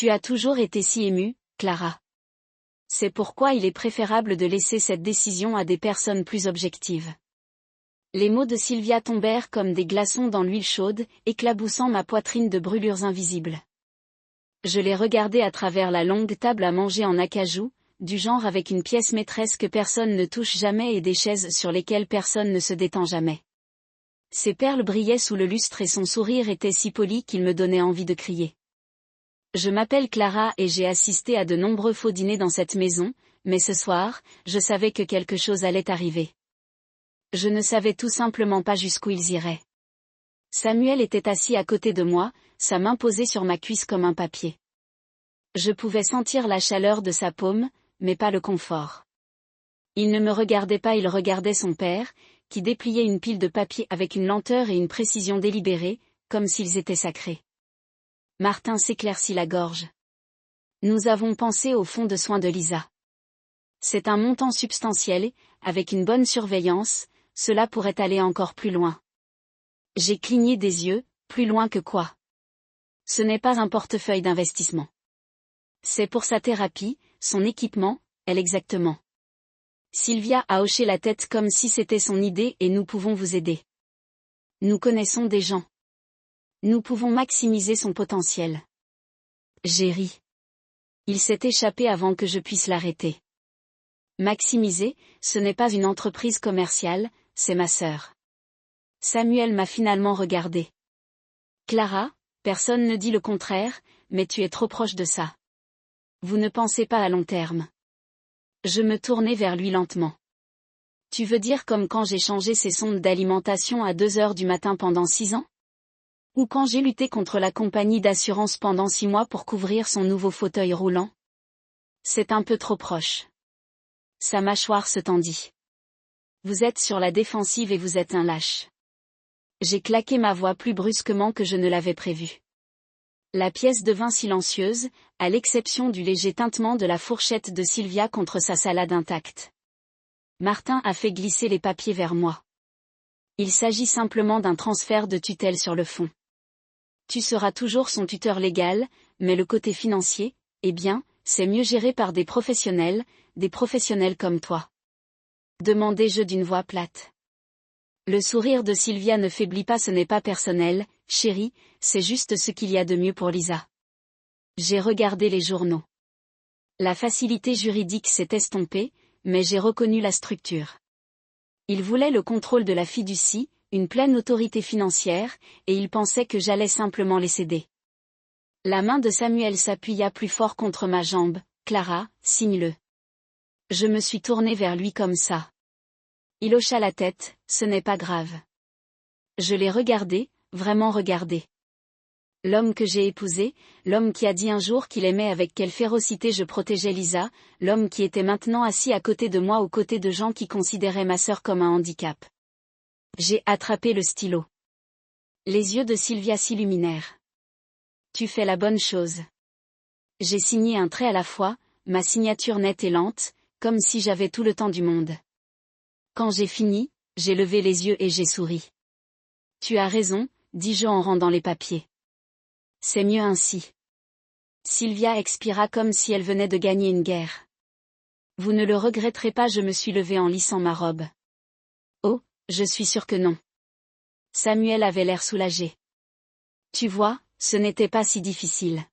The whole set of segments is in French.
Tu as toujours été si émue, Clara. C'est pourquoi il est préférable de laisser cette décision à des personnes plus objectives. Les mots de Sylvia tombèrent comme des glaçons dans l'huile chaude, éclaboussant ma poitrine de brûlures invisibles. Je les regardais à travers la longue table à manger en acajou, du genre avec une pièce maîtresse que personne ne touche jamais et des chaises sur lesquelles personne ne se détend jamais. Ses perles brillaient sous le lustre et son sourire était si poli qu'il me donnait envie de crier. Je m'appelle Clara et j'ai assisté à de nombreux faux dîners dans cette maison, mais ce soir, je savais que quelque chose allait arriver. Je ne savais tout simplement pas jusqu'où ils iraient. Samuel était assis à côté de moi, sa main posée sur ma cuisse comme un papier. Je pouvais sentir la chaleur de sa paume, mais pas le confort. Il ne me regardait pas, il regardait son père, qui dépliait une pile de papier avec une lenteur et une précision délibérées, comme s'ils étaient sacrés. Martin s'éclaircit la gorge. Nous avons pensé au fonds de soins de Lisa. C'est un montant substantiel, avec une bonne surveillance, cela pourrait aller encore plus loin. J'ai cligné des yeux, plus loin que quoi? Ce n'est pas un portefeuille d'investissement. C'est pour sa thérapie, son équipement, elle exactement. Sylvia a hoché la tête comme si c'était son idée et nous pouvons vous aider. Nous connaissons des gens. Nous pouvons maximiser son potentiel. J'ai ri. Il s'est échappé avant que je puisse l'arrêter. Maximiser, ce n'est pas une entreprise commerciale, c'est ma sœur. Samuel m'a finalement regardé. Clara, personne ne dit le contraire, mais tu es trop proche de ça. Vous ne pensez pas à long terme. Je me tournai vers lui lentement. Tu veux dire comme quand j'ai changé ces sondes d'alimentation à 2 heures du matin pendant 6 ans? Ou quand j'ai lutté contre la compagnie d'assurance pendant 6 mois pour couvrir son nouveau fauteuil roulant? C'est un peu trop proche. Sa mâchoire se tendit. Vous êtes sur la défensive et vous êtes un lâche. J'ai claqué ma voix plus brusquement que je ne l'avais prévu. La pièce devint silencieuse, à l'exception du léger tintement de la fourchette de Sylvia contre sa salade intacte. Martin a fait glisser les papiers vers moi. Il s'agit simplement d'un transfert de tutelle sur le fond. Tu seras toujours son tuteur légal, mais le côté financier, eh bien, c'est mieux géré par des professionnels comme toi. Demandai-je d'une voix plate. Le sourire de Sylvia ne faiblit pas, ce n'est pas personnel, chérie, c'est juste ce qu'il y a de mieux pour Lisa. J'ai regardé les journaux. La facilité juridique s'est estompée, mais j'ai reconnu la structure. Il voulait le contrôle de la fiducie, une pleine autorité financière, et il pensait que j'allais simplement les céder. La main de Samuel s'appuya plus fort contre ma jambe. Clara, signe-le. Je me suis tournée vers lui comme ça. Il hocha la tête, ce n'est pas grave. Je l'ai regardé, vraiment regardé. L'homme que j'ai épousé, l'homme qui a dit un jour qu'il aimait avec quelle férocité je protégeais Lisa, l'homme qui était maintenant assis à côté de moi aux côtés de gens qui considéraient ma sœur comme un handicap. J'ai attrapé le stylo. Les yeux de Sylvia s'illuminèrent. Tu fais la bonne chose. J'ai signé un trait à la fois, ma signature nette et lente, comme si j'avais tout le temps du monde. Quand j'ai fini, j'ai levé les yeux et j'ai souri. Tu as raison, dis-je en rendant les papiers. C'est mieux ainsi. Sylvia expira comme si elle venait de gagner une guerre. Vous ne le regretterez pas, je me suis levée en lissant ma robe. Oh, je suis sûre que non. Samuel avait l'air soulagé. Tu vois, ce n'était pas si difficile.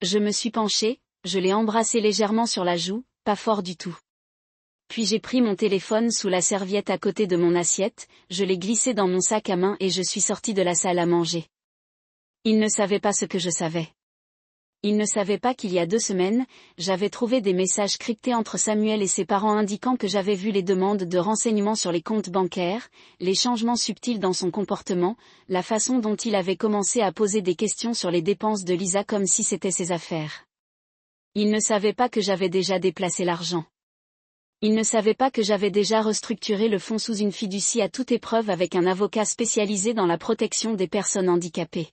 Je me suis penchée, je l'ai embrassé légèrement sur la joue, pas fort du tout. Puis j'ai pris mon téléphone sous la serviette à côté de mon assiette, je l'ai glissé dans mon sac à main et je suis sortie de la salle à manger. Il ne savait pas ce que je savais. Il ne savait pas qu'il y a 2 semaines, j'avais trouvé des messages cryptés entre Samuel et ses parents indiquant que j'avais vu les demandes de renseignements sur les comptes bancaires, les changements subtils dans son comportement, la façon dont il avait commencé à poser des questions sur les dépenses de Lisa comme si c'était ses affaires. Il ne savait pas que j'avais déjà déplacé l'argent. Il ne savait pas que j'avais déjà restructuré le fonds sous une fiducie à toute épreuve avec un avocat spécialisé dans la protection des personnes handicapées.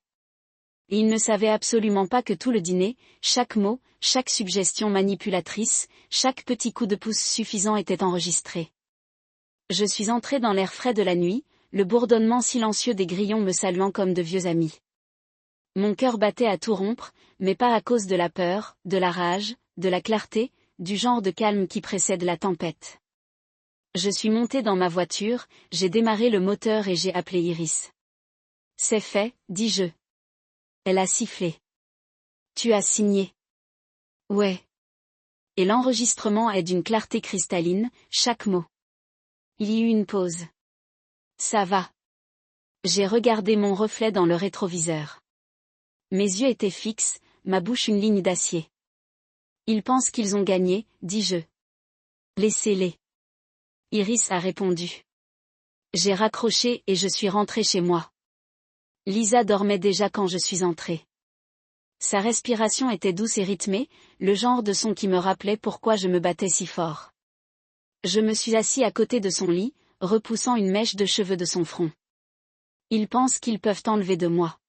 Et il ne savait absolument pas que tout le dîner, chaque mot, chaque suggestion manipulatrice, chaque petit coup de pouce suffisant était enregistré. Je suis entrée dans l'air frais de la nuit, le bourdonnement silencieux des grillons me saluant comme de vieux amis. Mon cœur battait à tout rompre, mais pas à cause de la peur, de la rage, de la clarté, du genre de calme qui précède la tempête. Je suis montée dans ma voiture, j'ai démarré le moteur et j'ai appelé Iris. C'est fait, dis-je. Elle a sifflé. Tu as signé. Ouais. Et l'enregistrement est d'une clarté cristalline, chaque mot. Il y eut une pause. Ça va. J'ai regardé mon reflet dans le rétroviseur. Mes yeux étaient fixes, ma bouche une ligne d'acier. Ils pensent qu'ils ont gagné, dis-je. Laissez-les. Iris a répondu. J'ai raccroché et je suis rentrée chez moi. Lisa dormait déjà quand je suis entrée. Sa respiration était douce et rythmée, le genre de son qui me rappelait pourquoi je me battais si fort. Je me suis assis à côté de son lit, repoussant une mèche de cheveux de son front. Ils pensent qu'ils peuvent enlever de moi.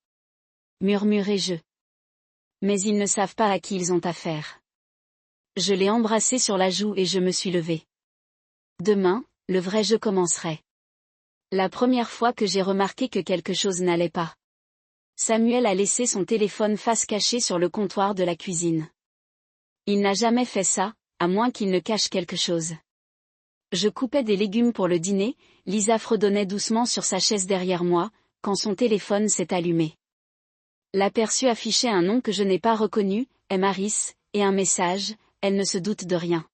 Murmurai-je. Mais ils ne savent pas à qui ils ont affaire. Je l'ai embrassé sur la joue et je me suis levée. Demain, le vrai jeu commencerait. La première fois que j'ai remarqué que quelque chose n'allait pas. Samuel a laissé son téléphone face cachée sur le comptoir de la cuisine. Il n'a jamais fait ça, à moins qu'il ne cache quelque chose. Je coupais des légumes pour le dîner, Lisa fredonnait doucement sur sa chaise derrière moi, quand son téléphone s'est allumé. L'aperçu affichait un nom que je n'ai pas reconnu, Maris, et un message, elle ne se doute de rien.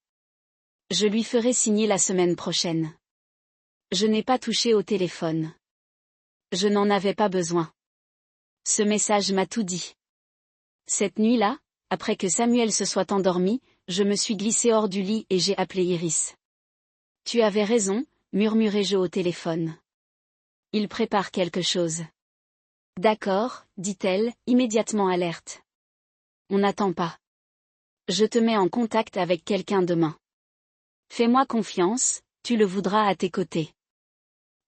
Je lui ferai signer la semaine prochaine. Je n'ai pas touché au téléphone. Je n'en avais pas besoin. Ce message m'a tout dit. Cette nuit-là, après que Samuel se soit endormi, je me suis glissée hors du lit et j'ai appelé Iris. Tu avais raison, murmurai-je au téléphone. Il prépare quelque chose. D'accord, dit-elle, immédiatement alerte. On n'attend pas. Je te mets en contact avec quelqu'un demain. Fais-moi confiance, tu le voudras à tes côtés.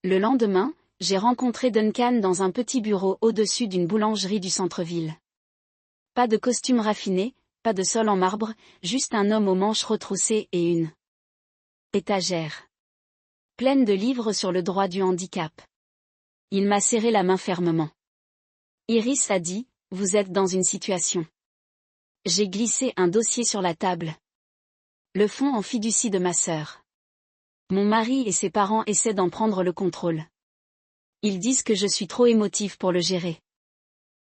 Le lendemain, j'ai rencontré Duncan dans un petit bureau au-dessus d'une boulangerie du centre-ville. Pas de costume raffiné, pas de sol en marbre, juste un homme aux manches retroussées et une étagère pleine de livres sur le droit du handicap. Il m'a serré la main fermement. Iris a dit, vous êtes dans une situation. J'ai glissé un dossier sur la table. Le fonds en fiducie de ma sœur. Mon mari et ses parents essaient d'en prendre le contrôle. Ils disent que je suis trop émotive pour le gérer.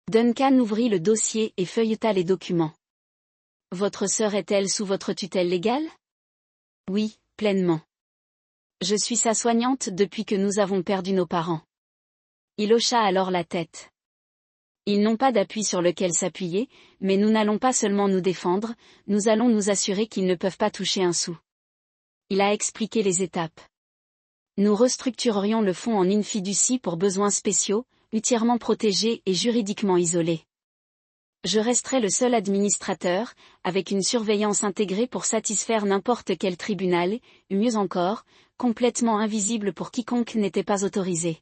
Duncan ouvrit le dossier et feuilleta les documents. Votre sœur est-elle sous votre tutelle légale? Oui, pleinement. Je suis sa soignante depuis que nous avons perdu nos parents. Il hocha alors la tête. Ils n'ont pas d'appui sur lequel s'appuyer, mais nous n'allons pas seulement nous défendre, nous allons nous assurer qu'ils ne peuvent pas toucher un sou. Il a expliqué les étapes. Nous restructurerions le fonds en une fiducie pour besoins spéciaux, entièrement protégé et juridiquement isolé. Je resterai le seul administrateur, avec une surveillance intégrée pour satisfaire n'importe quel tribunal, et, mieux encore, complètement invisible pour quiconque n'était pas autorisé.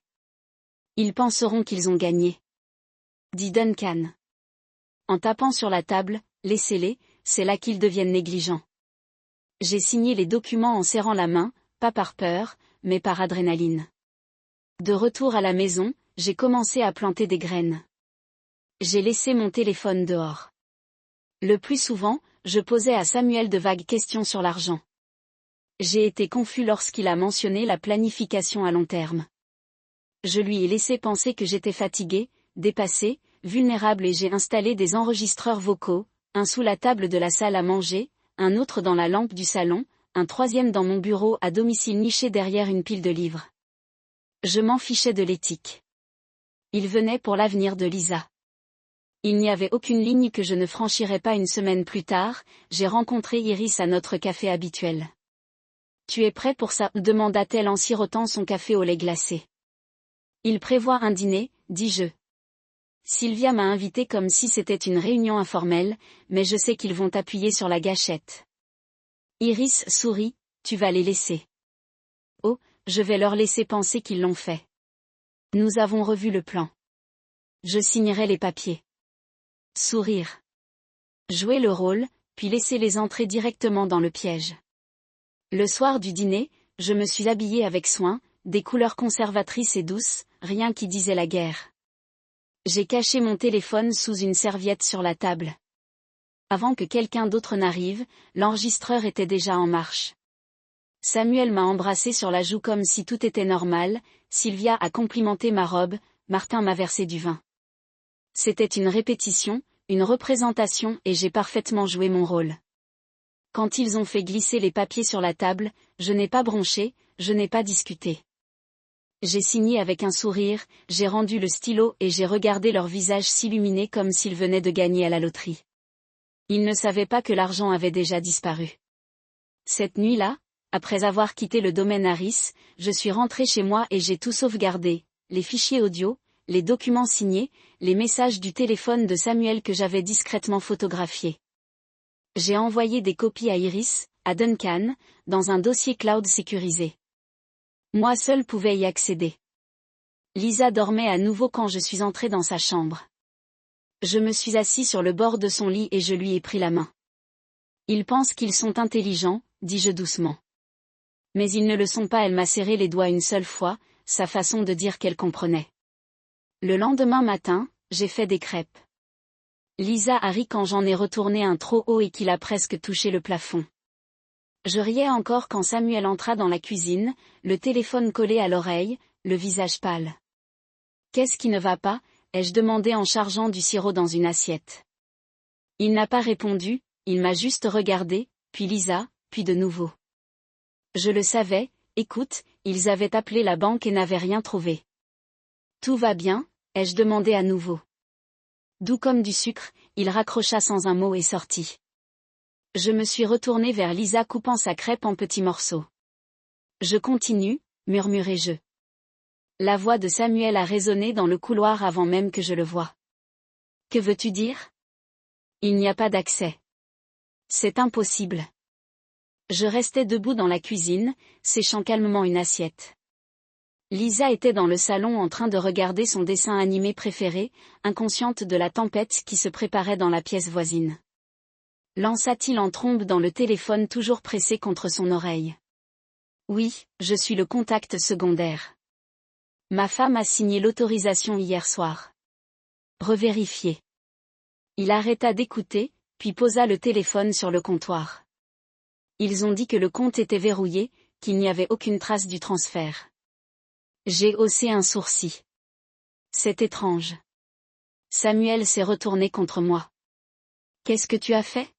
Ils penseront qu'ils ont gagné. Dit Duncan. En tapant sur la table, laissez-les, c'est là qu'ils deviennent négligents. J'ai signé les documents en serrant la main, pas par peur, mais par adrénaline. De retour à la maison, j'ai commencé à planter des graines. J'ai laissé mon téléphone dehors. Le plus souvent, je posais à Samuel de vagues questions sur l'argent. J'ai été confus lorsqu'il a mentionné la planification à long terme. Je lui ai laissé penser que j'étais fatigué, dépassé, vulnérable et j'ai installé des enregistreurs vocaux, un sous la table de la salle à manger, un autre dans la lampe du salon, un troisième dans mon bureau à domicile niché derrière une pile de livres. Je m'en fichais de l'éthique. Il venait pour l'avenir de Lisa. Il n'y avait aucune ligne que je ne franchirais pas une semaine plus tard, j'ai rencontré Iris à notre café habituel. Tu es prêt pour ça? Demanda-t-elle en sirotant son café au lait glacé. Il prévoit un dîner, dis-je. Sylvia m'a invité comme si c'était une réunion informelle, mais je sais qu'ils vont appuyer sur la gâchette. Iris sourit, tu vas les laisser. Oh, je vais leur laisser penser qu'ils l'ont fait. Nous avons revu le plan. Je signerai les papiers. Sourire. Jouer le rôle, puis laisser les entrer directement dans le piège. Le soir du dîner, je me suis habillée avec soin, des couleurs conservatrices et douces, rien qui disait la guerre. J'ai caché mon téléphone sous une serviette sur la table. Avant que quelqu'un d'autre n'arrive, l'enregistreur était déjà en marche. Samuel m'a embrassé sur la joue comme si tout était normal, Sylvia a complimenté ma robe, Martin m'a versé du vin. C'était une répétition, une représentation et j'ai parfaitement joué mon rôle. Quand ils ont fait glisser les papiers sur la table, je n'ai pas bronché, je n'ai pas discuté. J'ai signé avec un sourire, j'ai rendu le stylo et j'ai regardé leur visage s'illuminer comme s'ils venaient de gagner à la loterie. Ils ne savaient pas que l'argent avait déjà disparu. Cette nuit-là, après avoir quitté le domaine Harris, je suis rentré chez moi et j'ai tout sauvegardé, les fichiers audio, les documents signés, les messages du téléphone de Samuel que j'avais discrètement photographiés. J'ai envoyé des copies à Iris, à Duncan, dans un dossier cloud sécurisé. Moi seul pouvais y accéder. Lisa dormait à nouveau quand je suis entré dans sa chambre. Je me suis assis sur le bord de son lit et je lui ai pris la main. Ils pensent qu'ils sont intelligents, dis-je doucement. Mais ils ne le sont pas. Elle m'a serré les doigts une seule fois, sa façon de dire qu'elle comprenait. Le lendemain matin, j'ai fait des crêpes. Lisa a ri quand j'en ai retourné un trop haut et qu'il a presque touché le plafond. Je riais encore quand Samuel entra dans la cuisine, le téléphone collé à l'oreille, le visage pâle. « Qu'est-ce qui ne va pas ?» ai-je demandé en chargeant du sirop dans une assiette. Il n'a pas répondu, il m'a juste regardé, puis Lisa, puis de nouveau. Je le savais, écoute, ils avaient appelé la banque et n'avaient rien trouvé. Tout va bien, ai-je demandé à nouveau. Doux comme du sucre, il raccrocha sans un mot et sortit. Je me suis retourné vers Lisa coupant sa crêpe en petits morceaux. Je continue, murmurai-je. La voix de Samuel a résonné dans le couloir avant même que je le voie. Que veux-tu dire ? Il n'y a pas d'accès. C'est impossible. Je restais debout dans la cuisine, séchant calmement une assiette. Lisa était dans le salon en train de regarder son dessin animé préféré, inconsciente de la tempête qui se préparait dans la pièce voisine. Lança-t-il en trombe dans le téléphone toujours pressé contre son oreille. Oui, je suis le contact secondaire. Ma femme a signé l'autorisation hier soir. Revérifier. Il arrêta d'écouter, puis posa le téléphone sur le comptoir. Ils ont dit que le compte était verrouillé, qu'il n'y avait aucune trace du transfert. J'ai haussé un sourcil. C'est étrange. Samuel s'est retourné contre moi. Qu'est-ce que tu as fait ?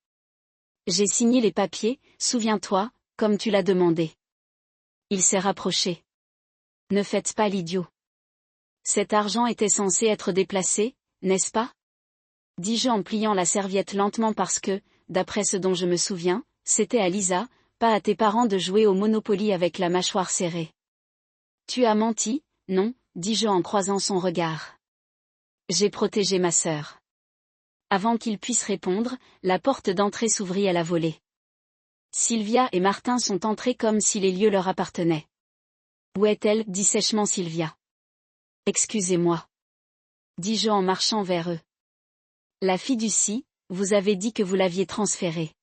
J'ai signé les papiers, souviens-toi, comme tu l'as demandé. Il s'est rapproché. Ne faites pas l'idiot. Cet argent était censé être déplacé, n'est-ce pas ? Dis-je en pliant la serviette lentement parce que, d'après ce dont je me souviens, c'était à Lisa, pas à tes parents de jouer au Monopoly avec la mâchoire serrée. Tu as menti, non, dis-je en croisant son regard. J'ai protégé ma sœur. Avant qu'il puisse répondre, la porte d'entrée s'ouvrit à la volée. Sylvia et Martin sont entrés comme si les lieux leur appartenaient. Où est-elle ? dit sèchement Sylvia. Excusez-moi. Dis-je en marchant vers eux. La fiducie, vous avez dit que vous l'aviez transférée.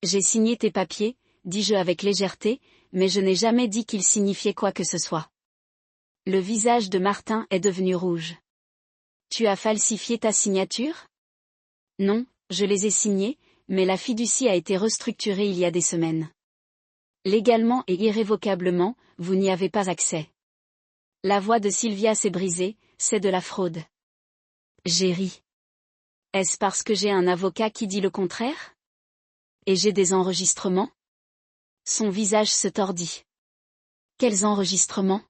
J'ai signé tes papiers, dis-je avec légèreté, mais je n'ai jamais dit qu'ils signifiaient quoi que ce soit. Le visage de Martin est devenu rouge. Tu as falsifié ta signature ? Non, je les ai signés, mais la fiducie a été restructurée il y a des semaines. Légalement et irrévocablement, vous n'y avez pas accès. La voix de Sylvia s'est brisée, c'est de la fraude. J'ai ri. Est-ce parce que j'ai un avocat qui dit le contraire ? Et j'ai des enregistrements ? Son visage se tordit. Quels enregistrements ?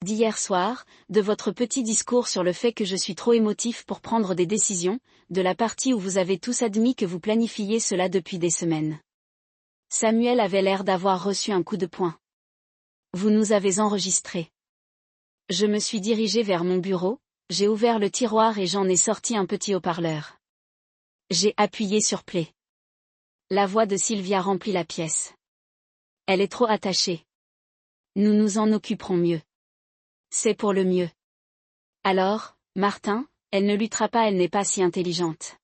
D'hier soir, de votre petit discours sur le fait que je suis trop émotif pour prendre des décisions, de la partie où vous avez tous admis que vous planifiez cela depuis des semaines. Samuel avait l'air d'avoir reçu un coup de poing. Vous nous avez enregistrés. Je me suis dirigé vers mon bureau, j'ai ouvert le tiroir et j'en ai sorti un petit haut-parleur. J'ai appuyé sur play. La voix de Sylvia remplit la pièce. Elle est trop attachée. Nous nous en occuperons mieux. C'est pour le mieux. Alors, Martin, elle ne luttera pas, elle n'est pas si intelligente.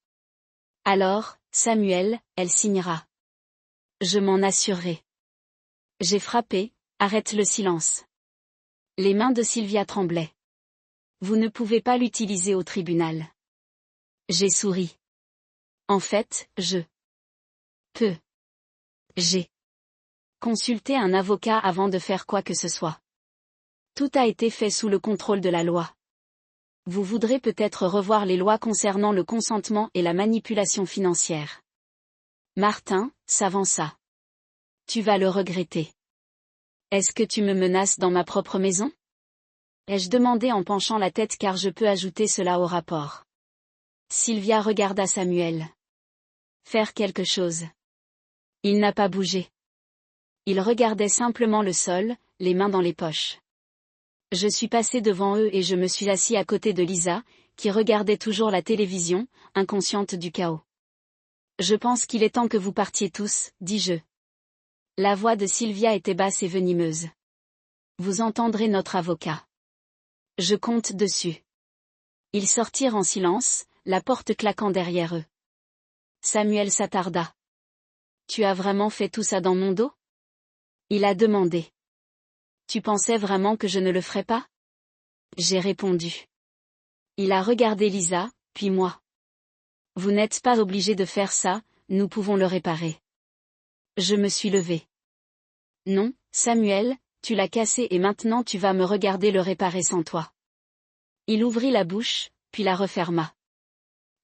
Alors, Samuel, elle signera. Je m'en assurerai. J'ai frappé, arrête le silence. Les mains de Sylvia tremblaient. Vous ne pouvez pas l'utiliser au tribunal. J'ai souri. En fait, j'ai consulté un avocat avant de faire quoi que ce soit. Tout a été fait sous le contrôle de la loi. Vous voudrez peut-être revoir les lois concernant le consentement et la manipulation financière. Martin s'avança. Tu vas le regretter. Est-ce que tu me menaces dans ma propre maison? Ai-je demandé en penchant la tête car je peux ajouter cela au rapport. Sylvia regarda Samuel. Faire quelque chose. Il n'a pas bougé. Il regardait simplement le sol, les mains dans les poches. Je suis passé devant eux et je me suis assis à côté de Lisa, qui regardait toujours la télévision, inconsciente du chaos. Je pense qu'il est temps que vous partiez tous, dis-je. La voix de Sylvia était basse et venimeuse. Vous entendrez notre avocat. Je compte dessus. Ils sortirent en silence, la porte claquant derrière eux. Samuel s'attarda. Tu as vraiment fait tout ça dans mon dos? Il a demandé. Tu pensais vraiment que je ne le ferais pas? J'ai répondu. Il a regardé Lisa, puis moi. Vous n'êtes pas obligé de faire ça, nous pouvons le réparer. Je me suis levé. Non, Samuel, tu l'as cassé et maintenant tu vas me regarder le réparer sans toi. Il ouvrit la bouche, puis la referma.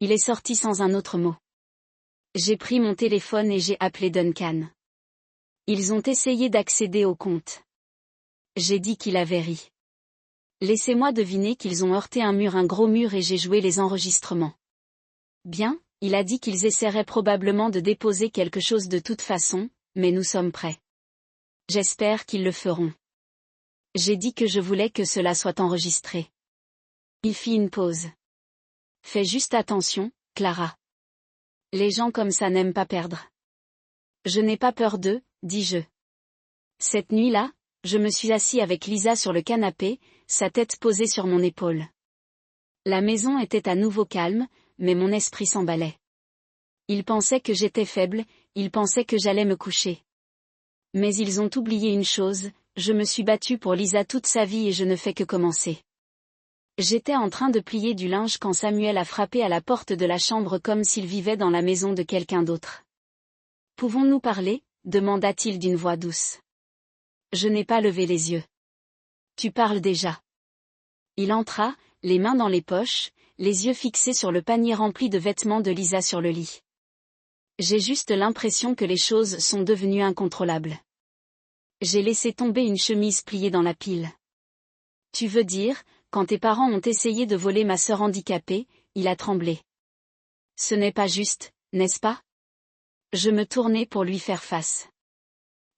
Il est sorti sans un autre mot. J'ai pris mon téléphone et j'ai appelé Duncan. Ils ont essayé d'accéder au compte. J'ai dit qu'il avait ri. Laissez-moi deviner qu'ils ont heurté un gros mur et j'ai joué les enregistrements. Bien, il a dit qu'ils essaieraient probablement de déposer quelque chose de toute façon, mais nous sommes prêts. J'espère qu'ils le feront. J'ai dit que je voulais que cela soit enregistré. Il fit une pause. Fais juste attention, Clara. Les gens comme ça n'aiment pas perdre. Je n'ai pas peur d'eux, dis-je. Cette nuit-là, je me suis assis avec Lisa sur le canapé, sa tête posée sur mon épaule. La maison était à nouveau calme, mais mon esprit s'emballait. Ils pensaient que j'étais faible, ils pensaient que j'allais me coucher. Mais ils ont oublié une chose, je me suis battue pour Lisa toute sa vie et je ne fais que commencer. J'étais en train de plier du linge quand Samuel a frappé à la porte de la chambre comme s'il vivait dans la maison de quelqu'un d'autre. « Pouvons-nous parler ?» demanda-t-il d'une voix douce. Je n'ai pas levé les yeux. « Tu parles déjà. » Il entra, les mains dans les poches, les yeux fixés sur le panier rempli de vêtements de Lisa sur le lit. J'ai juste l'impression que les choses sont devenues incontrôlables. J'ai laissé tomber une chemise pliée dans la pile. Tu veux dire, quand tes parents ont essayé de voler ma sœur handicapée, il a tremblé. Ce n'est pas juste, n'est-ce pas? Je me tournai pour lui faire face.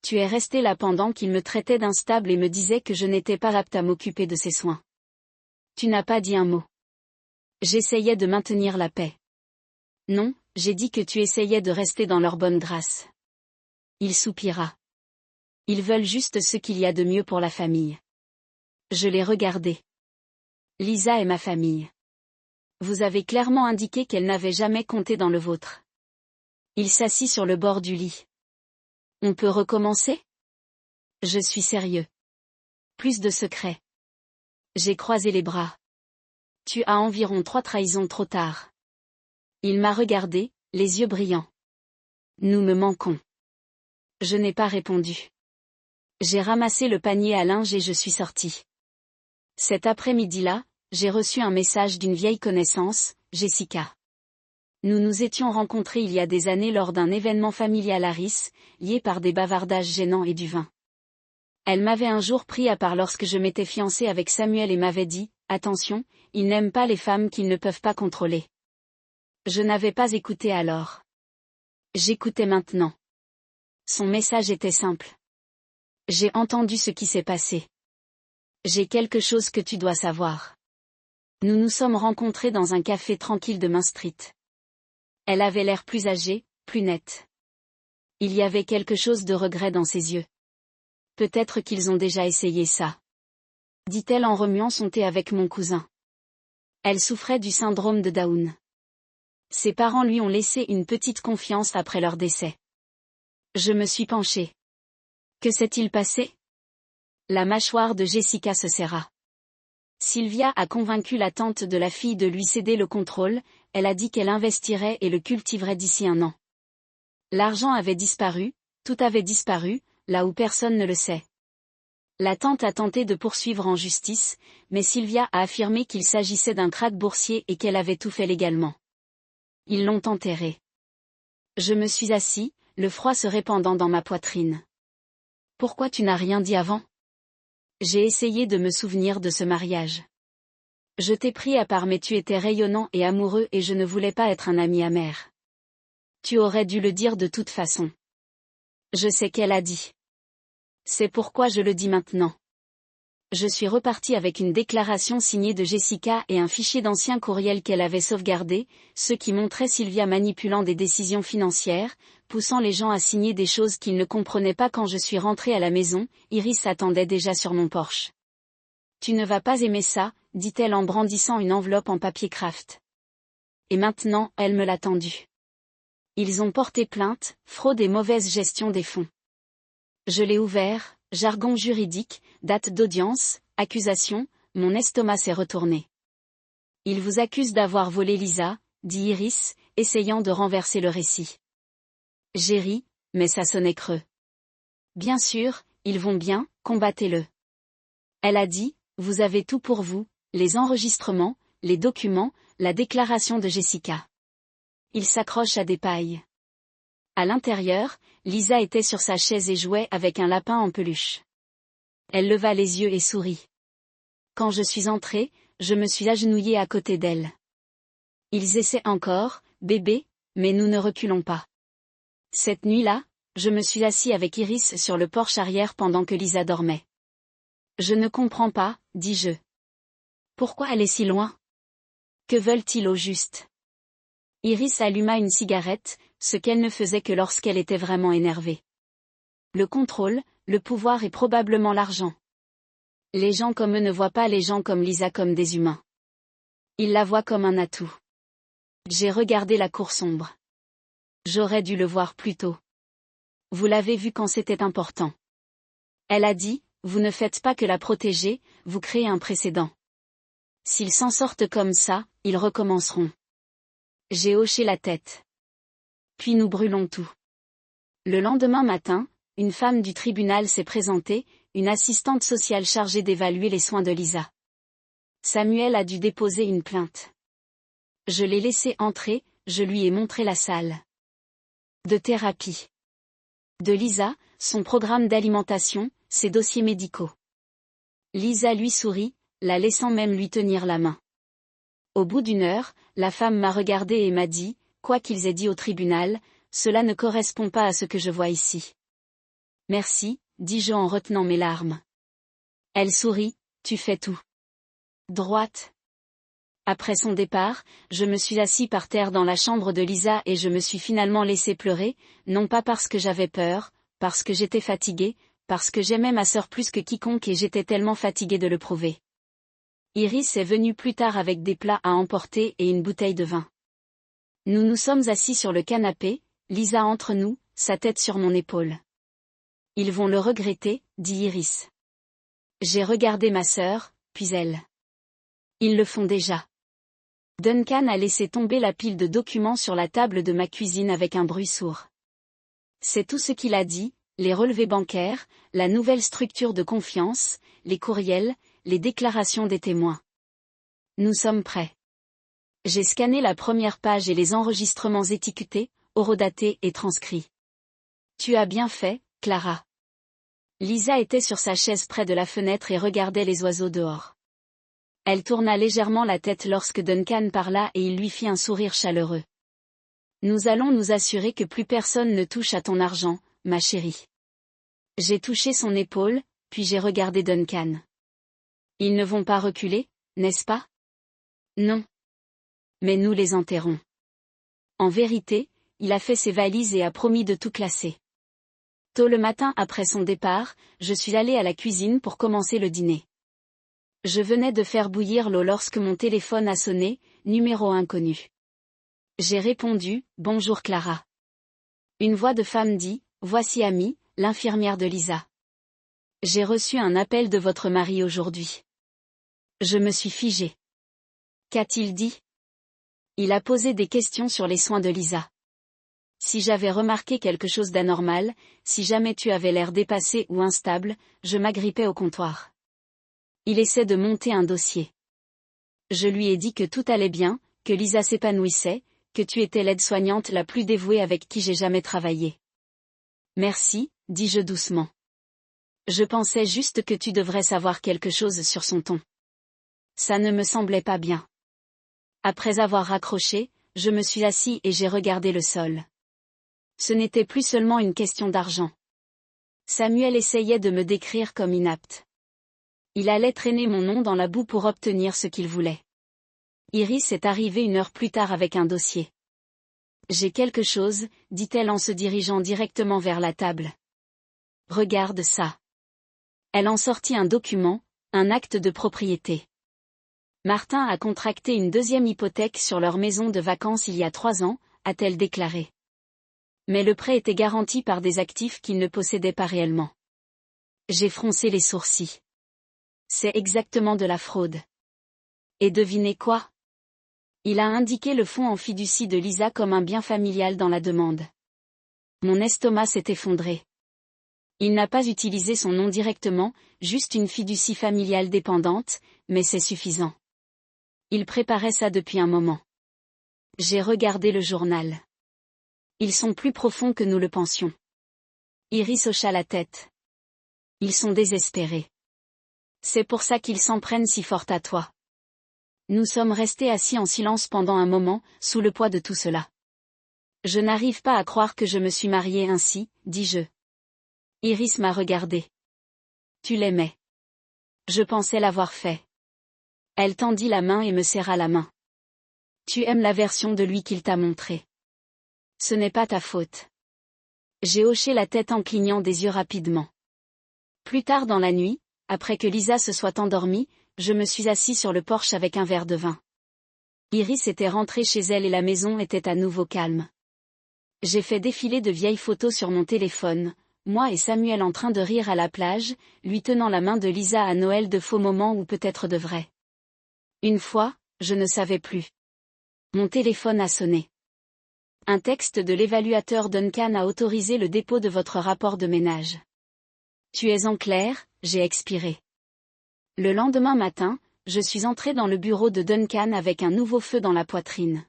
Tu es resté là pendant qu'il me traitait d'instable et me disait que je n'étais pas apte à m'occuper de ses soins. Tu n'as pas dit un mot. J'essayais de maintenir la paix. Non, j'ai dit que tu essayais de rester dans leur bonne grâce. Il soupira. Ils veulent juste ce qu'il y a de mieux pour la famille. Je l'ai regardé. Lisa est ma famille. Vous avez clairement indiqué qu'elle n'avait jamais compté dans le vôtre. Il s'assit sur le bord du lit. On peut recommencer? Je suis sérieux. Plus de secrets. J'ai croisé les bras. Tu as environ 3 trahisons trop tard. Il m'a regardé, les yeux brillants. Nous me manquons. Je n'ai pas répondu. J'ai ramassé le panier à linge et je suis sorti. Cet après-midi-là, j'ai reçu un message d'une vieille connaissance, Jessica. Nous nous étions rencontrés il y a des années lors d'un événement familial à Rice, lié par des bavardages gênants et du vin. Elle m'avait un jour pris à part lorsque je m'étais fiancée avec Samuel et m'avait dit, « Attention, ils n'aiment pas les femmes qu'ils ne peuvent pas contrôler. » Je n'avais pas écouté alors. J'écoutais maintenant. Son message était simple. J'ai entendu ce qui s'est passé. J'ai quelque chose que tu dois savoir. Nous nous sommes rencontrés dans un café tranquille de Main Street. Elle avait l'air plus âgée, plus nette. Il y avait quelque chose de regret dans ses yeux. Peut-être qu'ils ont déjà essayé ça. Dit-elle en remuant son thé avec mon cousin. Elle souffrait du syndrome de Down. Ses parents lui ont laissé une petite confiance après leur décès. Je me suis penchée. Que s'est-il passé? La mâchoire de Jessica se serra. Sylvia a convaincu la tante de la fille de lui céder le contrôle, elle a dit qu'elle investirait et le cultiverait d'ici 1 an. L'argent avait disparu, tout avait disparu, là où personne ne le sait. La tante a tenté de poursuivre en justice, mais Sylvia a affirmé qu'il s'agissait d'un krach boursier et qu'elle avait tout fait légalement. Ils l'ont enterré. Je me suis assis, le froid se répandant dans ma poitrine. Pourquoi tu n'as rien dit avant? J'ai essayé de me souvenir de ce mariage. Je t'ai pris à part mais tu étais rayonnant et amoureux et je ne voulais pas être un ami amer. Tu aurais dû le dire de toute façon. Je sais qu'elle a dit. C'est pourquoi je le dis maintenant. Je suis repartie avec une déclaration signée de Jessica et un fichier d'anciens courriels qu'elle avait sauvegardés, ceux qui montraient Sylvia manipulant des décisions financières, poussant les gens à signer des choses qu'ils ne comprenaient pas. Quand je suis rentrée à la maison, Iris attendait déjà sur mon porche. Tu ne vas pas aimer ça, dit-elle en brandissant une enveloppe en papier craft. Et maintenant, elle me l'a tendue. Ils ont porté plainte, fraude et mauvaise gestion des fonds. Je l'ai ouvert, jargon juridique, date d'audience, accusation, mon estomac s'est retourné. Ils vous accusent d'avoir volé Lisa, dit Iris, essayant de renverser le récit. J'ai ri, mais ça sonnait creux. Bien sûr, ils vont bien, combattez-le. Elle a dit, vous avez tout pour vous, les enregistrements, les documents, la déclaration de Jessica. Il s'accroche à des pailles. À l'intérieur, Lisa était sur sa chaise et jouait avec un lapin en peluche. Elle leva les yeux et sourit. Quand je suis entrée, je me suis agenouillée à côté d'elle. Ils essaient encore, bébé, mais nous ne reculons pas. Cette nuit-là, je me suis assis avec Iris sur le porche arrière pendant que Lisa dormait. Je ne comprends pas, dis-je. Pourquoi elle est si loin? Que veulent-ils au juste? Iris alluma une cigarette, ce qu'elle ne faisait que lorsqu'elle était vraiment énervée. Le contrôle, le pouvoir et probablement l'argent. Les gens comme eux ne voient pas les gens comme Lisa comme des humains. Ils la voient comme un atout. J'ai regardé la cour sombre. J'aurais dû le voir plus tôt. Vous l'avez vu quand c'était important. Elle a dit, vous ne faites pas que la protéger, vous créez un précédent. S'ils s'en sortent comme ça, ils recommenceront. J'ai hoché la tête. Puis nous brûlons tout. Le lendemain matin, une femme du tribunal s'est présentée, une assistante sociale chargée d'évaluer les soins de Lisa. Samuel a dû déposer une plainte. Je l'ai laissé entrer, je lui ai montré la salle de thérapie de Lisa, son programme d'alimentation, ses dossiers médicaux. Lisa lui sourit, la laissant même lui tenir la main. Au bout d'1 heure, la femme m'a regardé et m'a dit, quoi qu'ils aient dit au tribunal, cela ne correspond pas à ce que je vois ici. Merci, dis-je en retenant mes larmes. Elle sourit, tu fais tout droite. Après son départ, je me suis assis par terre dans la chambre de Lisa et je me suis finalement laissé pleurer, non pas parce que j'avais peur, parce que j'étais fatiguée, parce que j'aimais ma sœur plus que quiconque et j'étais tellement fatiguée de le prouver. Iris est venue plus tard avec des plats à emporter et une bouteille de vin. Nous nous sommes assis sur le canapé, Lisa entre nous, sa tête sur mon épaule. Ils vont le regretter, dit Iris. J'ai regardé ma sœur, puis elle. Ils le font déjà. Duncan a laissé tomber la pile de documents sur la table de ma cuisine avec un bruit sourd. C'est tout ce qu'il a dit, les relevés bancaires, la nouvelle structure de confiance, les courriels, les déclarations des témoins. Nous sommes prêts. J'ai scanné la première page et les enregistrements étiquetés, horodatés et transcrits. Tu as bien fait, Clara. Lisa était sur sa chaise près de la fenêtre et regardait les oiseaux dehors. Elle tourna légèrement la tête lorsque Duncan parla et il lui fit un sourire chaleureux. Nous allons nous assurer que plus personne ne touche à ton argent, ma chérie. J'ai touché son épaule, puis j'ai regardé Duncan. Ils ne vont pas reculer, n'est-ce pas? Non. Mais nous les enterrons. En vérité, il a fait ses valises et a promis de tout classer. Tôt le matin après son départ, je suis allée à la cuisine pour commencer le dîner. Je venais de faire bouillir l'eau lorsque mon téléphone a sonné, numéro inconnu. J'ai répondu, bonjour Clara. Une voix de femme dit, voici Amy, l'infirmière de Lisa. J'ai reçu un appel de votre mari aujourd'hui. Je me suis figée. Qu'a-t-il dit? Il a posé des questions sur les soins de Lisa. Si j'avais remarqué quelque chose d'anormal, si jamais tu avais l'air dépassé ou instable, je m'agrippais au comptoir. Il essaie de monter un dossier. Je lui ai dit que tout allait bien, que Lisa s'épanouissait, que tu étais l'aide-soignante la plus dévouée avec qui j'ai jamais travaillé. Merci, dis-je doucement. Je pensais juste que tu devrais savoir quelque chose sur son ton. Ça ne me semblait pas bien. Après avoir raccroché, je me suis assis et j'ai regardé le sol. Ce n'était plus seulement une question d'argent. Samuel essayait de me décrire comme inapte. Il allait traîner mon nom dans la boue pour obtenir ce qu'il voulait. Iris est arrivée 1 heure plus tard avec un dossier. J'ai quelque chose, dit-elle en se dirigeant directement vers la table. Regarde ça. Elle en sortit un document, un acte de propriété. Martin a contracté une 2e hypothèque sur leur maison de vacances il y a 3 ans, a-t-elle déclaré. Mais le prêt était garanti par des actifs qu'il ne possédait pas réellement. J'ai froncé les sourcils. C'est exactement de la fraude. Et devinez quoi? Il a indiqué le fonds en fiducie de Lisa comme un bien familial dans la demande. Mon estomac s'est effondré. Il n'a pas utilisé son nom directement, juste une fiducie familiale dépendante, mais c'est suffisant. Il préparait ça depuis un moment. J'ai regardé le journal. Ils sont plus profonds que nous le pensions. Iris hocha la tête. Ils sont désespérés. C'est pour ça qu'ils s'en prennent si fort à toi. Nous sommes restés assis en silence pendant un moment, sous le poids de tout cela. Je n'arrive pas à croire que je me suis mariée ainsi, dis-je. Iris m'a regardé. Tu l'aimais. Je pensais l'avoir fait. Elle tendit la main et me serra la main. Tu aimes la version de lui qu'il t'a montrée. Ce n'est pas ta faute. J'ai hoché la tête en clignant des yeux rapidement. Plus tard dans la nuit, après que Lisa se soit endormie, je me suis assis sur le porche avec un verre de vin. Iris était rentrée chez elle et la maison était à nouveau calme. J'ai fait défiler de vieilles photos sur mon téléphone, moi et Samuel en train de rire à la plage, lui tenant la main de Lisa à Noël, de faux moments ou peut-être de vrais. Une fois, je ne savais plus. Mon téléphone a sonné. Un texte de l'évaluateur Duncan a autorisé le dépôt de votre rapport de ménage. Tu es en clair, j'ai expiré. Le lendemain matin, je suis entré dans le bureau de Duncan avec un nouveau feu dans la poitrine.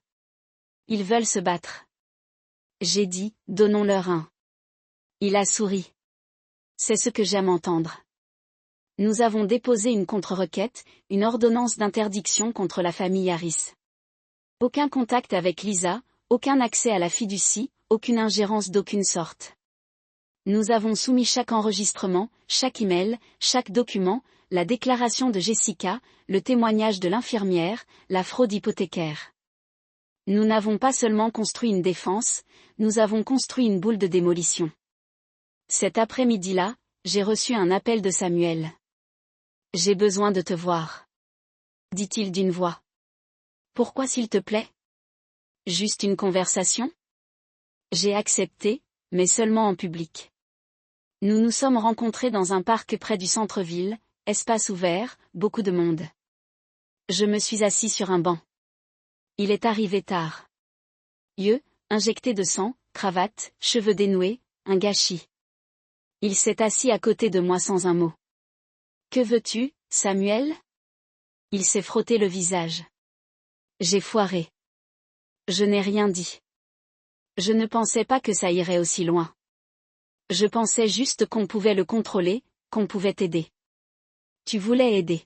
Ils veulent se battre. J'ai dit, donnons-leur un. Il a souri. C'est ce que j'aime entendre. Nous avons déposé une contre-requête, une ordonnance d'interdiction contre la famille Harris. Aucun contact avec Lisa, aucun accès à la fiducie, aucune ingérence d'aucune sorte. Nous avons soumis chaque enregistrement, chaque email, chaque document, la déclaration de Jessica, le témoignage de l'infirmière, la fraude hypothécaire. Nous n'avons pas seulement construit une défense, nous avons construit une boule de démolition. Cet après-midi-là, j'ai reçu un appel de Samuel. J'ai besoin de te voir. Dit-il d'une voix. Pourquoi s'il te plaît? Juste une conversation? J'ai accepté, mais seulement en public. Nous nous sommes rencontrés dans un parc près du centre-ville, espace ouvert, beaucoup de monde. Je me suis assis sur un banc. Il est arrivé tard. Yeux, injectés de sang, cravate, cheveux dénoués, un gâchis. Il s'est assis à côté de moi sans un mot. Que veux-tu, Samuel? Il s'est frotté le visage. J'ai foiré. Je n'ai rien dit. Je ne pensais pas que ça irait aussi loin. Je pensais juste qu'on pouvait le contrôler, qu'on pouvait aider. Tu voulais aider.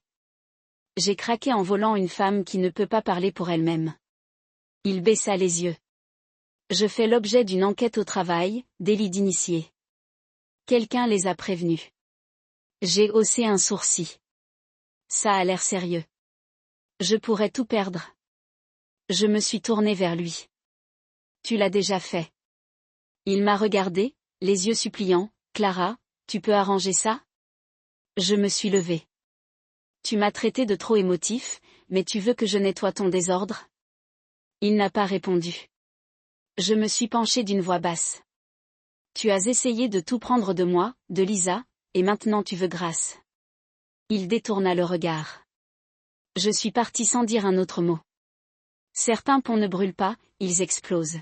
J'ai craqué en volant une femme qui ne peut pas parler pour elle-même. Il baissa les yeux. Je fais l'objet d'une enquête au travail, délit d'initié. Quelqu'un les a prévenus. J'ai haussé un sourcil. Ça a l'air sérieux. Je pourrais tout perdre. Je me suis tournée vers lui. Tu l'as déjà fait. Il m'a regardé, les yeux suppliants. Clara, tu peux arranger ça? Je me suis levée. Tu m'as traité de trop émotif, mais tu veux que je nettoie ton désordre? Il n'a pas répondu. Je me suis penchée d'une voix basse. Tu as essayé de tout prendre de moi, de Lisa, et maintenant tu veux grâce. Il détourna le regard. Je suis parti sans dire un autre mot. Certains ponts ne brûlent pas, ils explosent.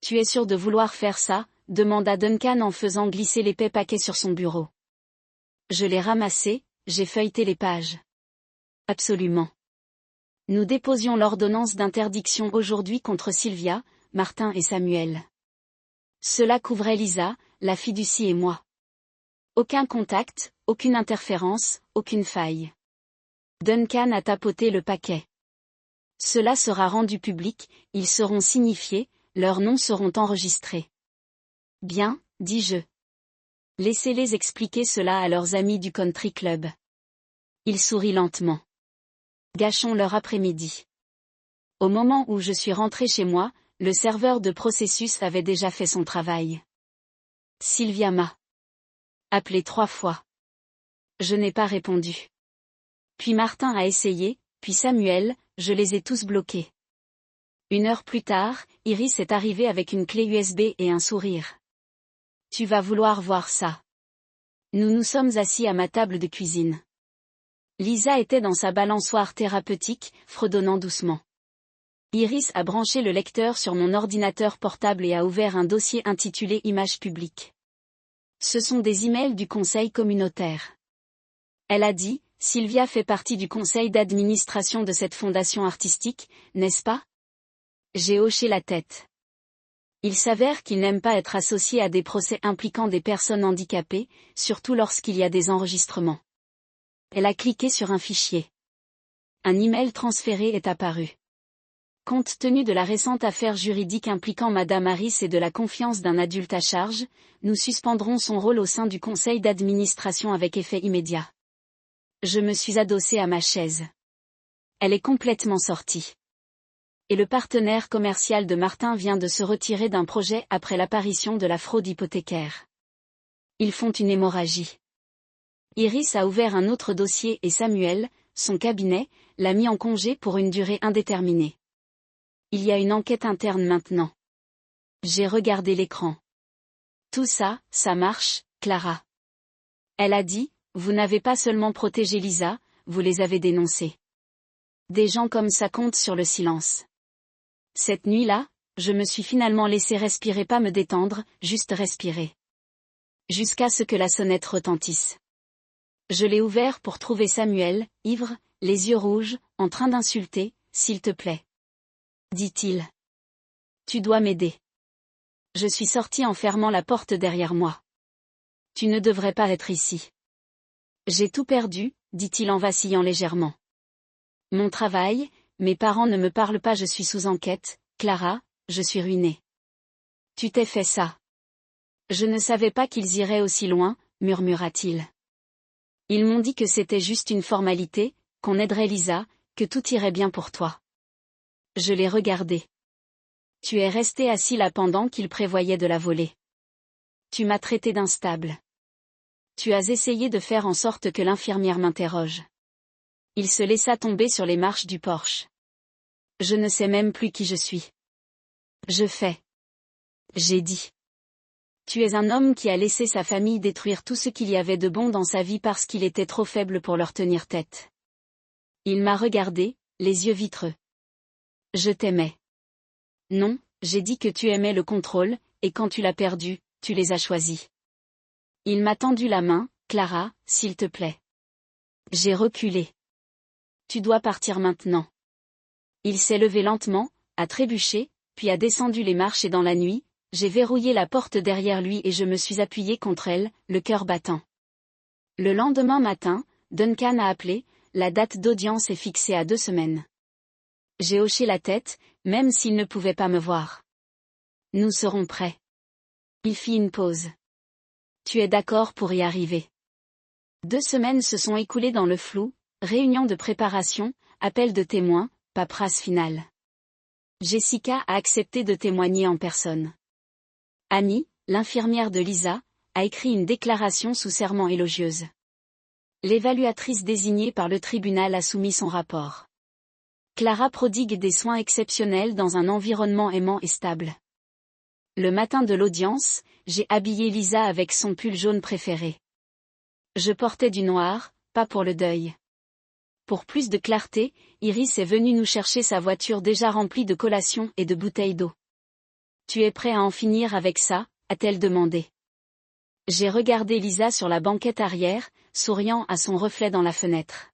Tu es sûr de vouloir faire ça? Demanda Duncan en faisant glisser l'épais paquet sur son bureau. Je l'ai ramassé, j'ai feuilleté les pages. Absolument. Nous déposions l'ordonnance d'interdiction aujourd'hui contre Sylvia, Martin et Samuel. Cela couvrait Lisa, la fiducie et moi. Aucun contact, aucune interférence, aucune faille. Duncan a tapoté le paquet. Cela sera rendu public, ils seront signifiés, leurs noms seront enregistrés. Bien, dis-je. Laissez-les expliquer cela à leurs amis du country club. Il sourit lentement. Gâchons leur après-midi. Au moment où je suis rentré chez moi, le serveur de processus avait déjà fait son travail. Sylvia m'a appelé 3 fois. Je n'ai pas répondu. Puis Martin a essayé, puis Samuel, je les ai tous bloqués. 1 heure plus tard, Iris est arrivée avec une clé USB et un sourire. Tu vas vouloir voir ça. Nous nous sommes assis à ma table de cuisine. Lisa était dans sa balançoire thérapeutique, fredonnant doucement. Iris a branché le lecteur sur mon ordinateur portable et a ouvert un dossier intitulé Images publiques. Ce sont des emails du conseil communautaire. Elle a dit, Sylvia fait partie du conseil d'administration de cette fondation artistique, n'est-ce pas? J'ai hoché la tête. Il s'avère qu'il n'aime pas être associé à des procès impliquant des personnes handicapées, surtout lorsqu'il y a des enregistrements. Elle a cliqué sur un fichier. Un email transféré est apparu. Compte tenu de la récente affaire juridique impliquant Madame Harris et de la confiance d'un adulte à charge, nous suspendrons son rôle au sein du conseil d'administration avec effet immédiat. Je me suis adossée à ma chaise. Elle est complètement sortie. Et le partenaire commercial de Martin vient de se retirer d'un projet après l'apparition de la fraude hypothécaire. Ils font une hémorragie. Iris a ouvert un autre dossier et Samuel, son cabinet, l'a mis en congé pour une durée indéterminée. Il y a une enquête interne maintenant. J'ai regardé l'écran. Tout ça, ça marche, Clara. Elle a dit, vous n'avez pas seulement protégé Lisa, vous les avez dénoncés. Des gens comme ça comptent sur le silence. Cette nuit-là, je me suis finalement laissé respirer, pas me détendre, juste respirer. Jusqu'à ce que la sonnette retentisse. Je l'ai ouvert pour trouver Samuel, ivre, les yeux rouges, en train d'insulter, s'il te plaît. Dit-il. Tu dois m'aider. Je suis sorti en fermant la porte derrière moi. Tu ne devrais pas être ici. J'ai tout perdu, dit-il en vacillant légèrement. Mon travail, mes parents ne me parlent pas, je suis sous enquête, Clara, je suis ruiné. Tu t'es fait ça. Je ne savais pas qu'ils iraient aussi loin, murmura-t-il. Ils m'ont dit que c'était juste une formalité, qu'on aiderait Lisa, que tout irait bien pour toi. Je l'ai regardé. Tu es resté assis là pendant qu'ils prévoyaient de la voler. Tu m'as traité d'instable. Tu as essayé de faire en sorte que l'infirmière m'interroge. Il se laissa tomber sur les marches du porche. Je ne sais même plus qui je suis. Je fais. J'ai dit. Tu es un homme qui a laissé sa famille détruire tout ce qu'il y avait de bon dans sa vie parce qu'il était trop faible pour leur tenir tête. Il m'a regardé, les yeux vitreux. Je t'aimais. Non, j'ai dit que tu aimais le contrôle, et quand tu l'as perdu, tu les as choisis. Il m'a tendu la main, Clara, s'il te plaît. J'ai reculé. Tu dois partir maintenant. Il s'est levé lentement, a trébuché, puis a descendu les marches et dans la nuit, j'ai verrouillé la porte derrière lui et je me suis appuyé contre elle, le cœur battant. Le lendemain matin, Duncan a appelé, la date d'audience est fixée à 2 semaines. J'ai hoché la tête, même s'il ne pouvait pas me voir. Nous serons prêts. Il fit une pause. Tu es d'accord pour y arriver? 2 semaines se sont écoulées dans le flou, réunion de préparation, appel de témoins, paperasse finale. Jessica a accepté de témoigner en personne. Annie, l'infirmière de Lisa, a écrit une déclaration sous serment élogieuse. L'évaluatrice désignée par le tribunal a soumis son rapport. Clara prodigue des soins exceptionnels dans un environnement aimant et stable. Le matin de l'audience, j'ai habillé Lisa avec son pull jaune préféré. Je portais du noir, pas pour le deuil. Pour plus de clarté, Iris est venue nous chercher sa voiture déjà remplie de collations et de bouteilles d'eau. Tu es prêt à en finir avec ça, a-t-elle demandé. J'ai regardé Lisa sur la banquette arrière, souriant à son reflet dans la fenêtre.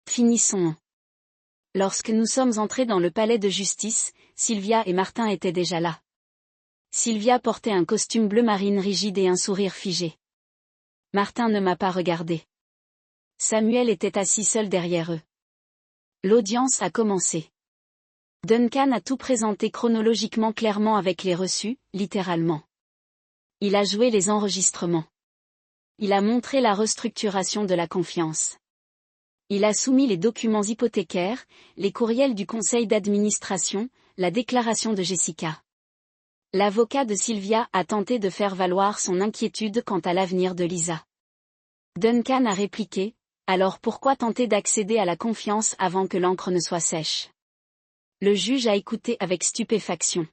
Finissons. Lorsque nous sommes entrés dans le palais de justice, Sylvia et Martin étaient déjà là. Sylvia portait un costume bleu marine rigide et un sourire figé. Martin ne m'a pas regardé. Samuel était assis seul derrière eux. L'audience a commencé. Duncan a tout présenté chronologiquement clairement avec les reçus, littéralement. Il a joué les enregistrements. Il a montré la restructuration de la confiance. Il a soumis les documents hypothécaires, les courriels du conseil d'administration, la déclaration de Jessica. L'avocat de Sylvia a tenté de faire valoir son inquiétude quant à l'avenir de Lisa. Duncan a répliqué, alors pourquoi tenter d'accéder à la confiance avant que l'encre ne soit sèche? Le juge a écouté avec stupéfaction.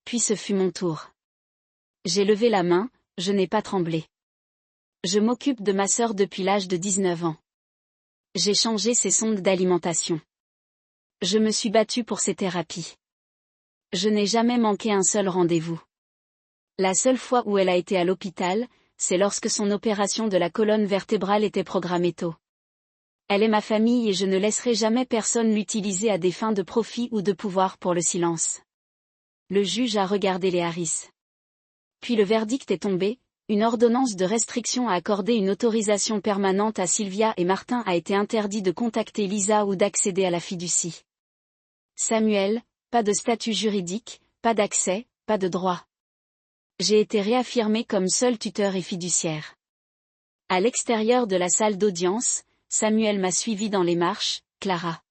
Puis ce fut mon tour. J'ai levé la main, je n'ai pas tremblé. Je m'occupe de ma sœur depuis l'âge de 19 ans. J'ai changé ses sondes d'alimentation. Je me suis battue pour ses thérapies. Je n'ai jamais manqué un seul rendez-vous. La seule fois où elle a été à l'hôpital, c'est lorsque son opération de la colonne vertébrale était programmée tôt. Elle est ma famille et je ne laisserai jamais personne l'utiliser à des fins de profit ou de pouvoir pour le silence. Le juge a regardé les Harris. Puis le verdict est tombé. Une ordonnance de restriction a accordé une autorisation permanente à Sylvia et Martin a été interdit de contacter Lisa ou d'accéder à la fiducie. Samuel, pas de statut juridique, pas d'accès, pas de droit. J'ai été réaffirmé comme seul tuteur et fiduciaire. À l'extérieur de la salle d'audience, Samuel m'a suivi dans les marches, Clara.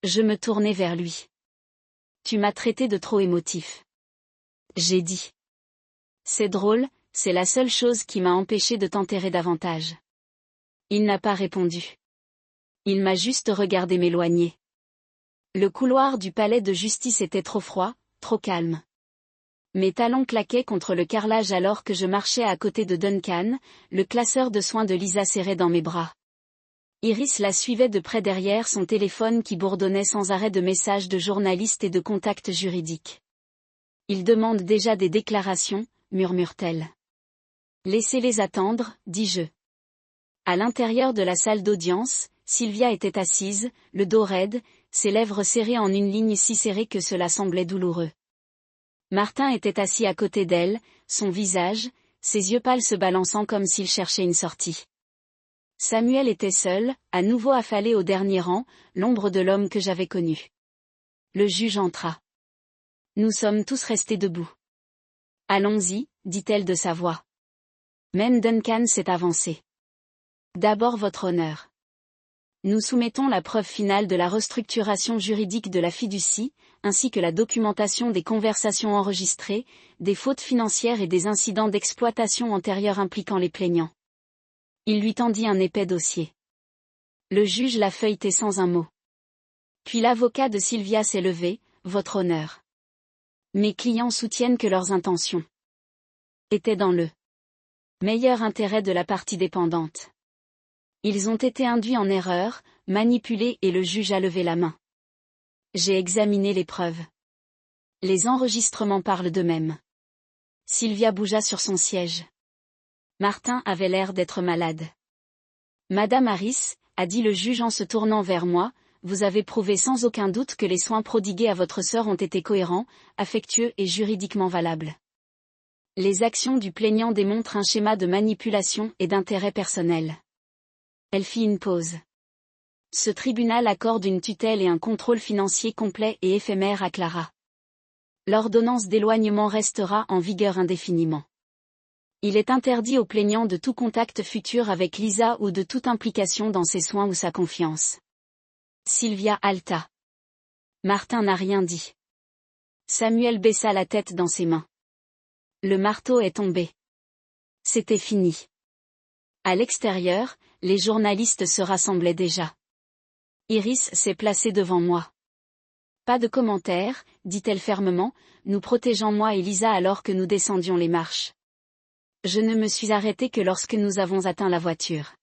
Je me tournai vers lui. Tu m'as traité de trop émotif. J'ai dit. C'est drôle. C'est la seule chose qui m'a empêché de t'enterrer davantage. Il n'a pas répondu. Il m'a juste regardé m'éloigner. Le couloir du palais de justice était trop froid, trop calme. Mes talons claquaient contre le carrelage alors que je marchais à côté de Duncan, le classeur de soins de Lisa serré dans mes bras. Iris la suivait de près derrière son téléphone qui bourdonnait sans arrêt de messages de journalistes et de contacts juridiques. Ils demandent déjà des déclarations, murmure-t-elle. Laissez-les attendre, dis-je. À l'intérieur de la salle d'audience, Sylvia était assise, le dos raide, ses lèvres serrées en une ligne si serrée que cela semblait douloureux. Martin était assis à côté d'elle, son visage, ses yeux pâles se balançant comme s'il cherchait une sortie. Samuel était seul, à nouveau affalé au dernier rang, l'ombre de l'homme que j'avais connu. Le juge entra. Nous sommes tous restés debout. Allons-y, dit-elle de sa voix. Même Duncan s'est avancé. D'abord votre honneur. Nous soumettons la preuve finale de la restructuration juridique de la fiducie, ainsi que la documentation des conversations enregistrées, des fautes financières et des incidents d'exploitation antérieurs impliquant les plaignants. Il lui tendit un épais dossier. Le juge l'a feuilleté sans un mot. Puis l'avocat de Sylvia s'est levé, votre honneur. Mes clients soutiennent que leurs intentions étaient dans le meilleur intérêt de la partie dépendante. Ils ont été induits en erreur, manipulés et le juge a levé la main. J'ai examiné les preuves. Les enregistrements parlent d'eux-mêmes. Sylvia bougea sur son siège. Martin avait l'air d'être malade. Madame Harris, a dit le juge en se tournant vers moi, vous avez prouvé sans aucun doute que les soins prodigués à votre sœur ont été cohérents, affectueux et juridiquement valables. Les actions du plaignant démontrent un schéma de manipulation et d'intérêt personnel. Elle fit une pause. Ce tribunal accorde une tutelle et un contrôle financier complet et éphémère à Clara. L'ordonnance d'éloignement restera en vigueur indéfiniment. Il est interdit au plaignant de tout contact futur avec Lisa ou de toute implication dans ses soins ou sa confiance. Sylvia halta. Martin n'a rien dit. Samuel baissa la tête dans ses mains. Le marteau est tombé. C'était fini. À l'extérieur, les journalistes se rassemblaient déjà. Iris s'est placée devant moi. Pas de commentaires, dit-elle fermement, nous protégeant moi et Lisa alors que nous descendions les marches. Je ne me suis arrêtée que lorsque nous avons atteint la voiture.